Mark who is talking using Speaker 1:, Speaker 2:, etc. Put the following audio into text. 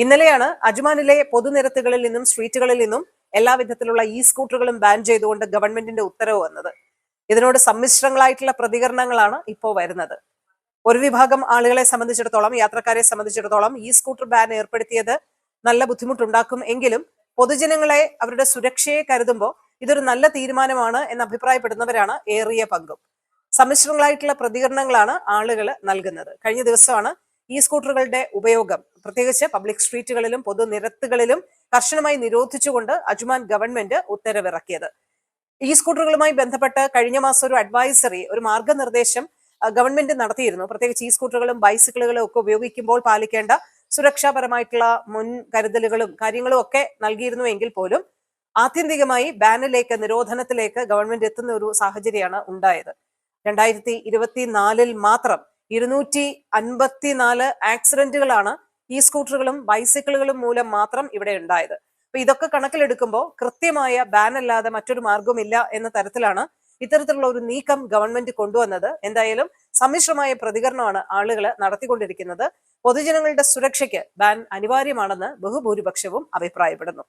Speaker 1: ഇന്നലെയാണ് അജ്മാനിലെ പൊതുനിരത്തുകളിൽ നിന്നും സ്ട്രീറ്റുകളിൽ നിന്നും എല്ലാ വിധത്തിലുള്ള സ്കൂട്ടറുകളും ബാൻ ചെയ്തുകൊണ്ട് ഗവൺമെന്റിന്റെ ഉത്തരവ് വന്നത്. ഇതിനോട് സമ്മിശ്രങ്ങളായിട്ടുള്ള പ്രതികരണങ്ങളാണ് ഇപ്പോൾ വരുന്നത്. ഒരു വിഭാഗം ആളുകളെ സംബന്ധിച്ചിടത്തോളം, യാത്രക്കാരെ സംബന്ധിച്ചിടത്തോളം സ്കൂട്ടർ ബാൻ ഏർപ്പെടുത്തിയത് നല്ല ബുദ്ധിമുട്ടുണ്ടാക്കും എങ്കിലും പൊതുജനങ്ങളെ അവരുടെ സുരക്ഷയെ കരുതുമ്പോൾ ഇതൊരു നല്ല തീരുമാനമാണ് എന്ന് അഭിപ്രായപ്പെടുന്നവരാണ് ഏറിയ പങ്കും. സമ്മിശ്രങ്ങളായിട്ടുള്ള പ്രതികരണങ്ങളാണ് ആളുകൾ നൽകുന്നത്. കഴിഞ്ഞ ദിവസമാണ് സ്കൂട്ടറുകളുടെ ഉപയോഗം പ്രത്യേകിച്ച് പബ്ലിക് സ്ട്രീറ്റുകളിലും പൊതുനിരത്തുകളിലും കർശനമായി നിരോധിച്ചുകൊണ്ട് അജ്മാൻ ഗവൺമെന്റ് ഉത്തരവിറക്കിയത്. സ്കൂട്ടറുകളുമായി ബന്ധപ്പെട്ട് കഴിഞ്ഞ മാസം ഒരു അഡ്വൈസറി, ഒരു മാർഗനിർദ്ദേശം ഗവൺമെന്റ് നടത്തിയിരുന്നു. പ്രത്യേകിച്ച് സ്കൂട്ടറുകളും ബൈസിക്കിളുകളും ഒക്കെ ഉപയോഗിക്കുമ്പോൾ പാലിക്കേണ്ട സുരക്ഷാപരമായിട്ടുള്ള മുൻകരുതലുകളും കാര്യങ്ങളും ഒക്കെ നൽകിയിരുന്നുവെങ്കിൽ പോലും ആത്യന്തികമായി ബാനിലേക്ക്, നിരോധനത്തിലേക്ക് ഗവൺമെന്റ് എത്തുന്ന ഒരു സാഹചര്യമാണ് ഉണ്ടായത്. 2024 മാത്രം 254 ആക്സിഡന്റുകളാണ് സ്കൂട്ടറുകളും ബൈസിക്കിളുകളും മൂലം മാത്രം ഇവിടെ ഉണ്ടായത്. അപ്പൊ ഇതൊക്കെ കണക്കിലെടുക്കുമ്പോൾ കൃത്യമായ ബാൻ അല്ലാതെ മറ്റൊരു മാർഗമില്ല എന്ന തരത്തിലാണ് ഇത്തരത്തിലുള്ള ഒരു നീക്കം ഗവൺമെന്റ് കൊണ്ടുവന്നത്. എന്തായാലും സമ്മിശ്രമായ പ്രതികരണമാണ് ആളുകൾ നടത്തിക്കൊണ്ടിരിക്കുന്നത്. പൊതുജനങ്ങളുടെ സുരക്ഷയ്ക്ക് ബാൻ അനിവാര്യമാണെന്ന് ബഹുഭൂരിപക്ഷവും അഭിപ്രായപ്പെടുന്നു.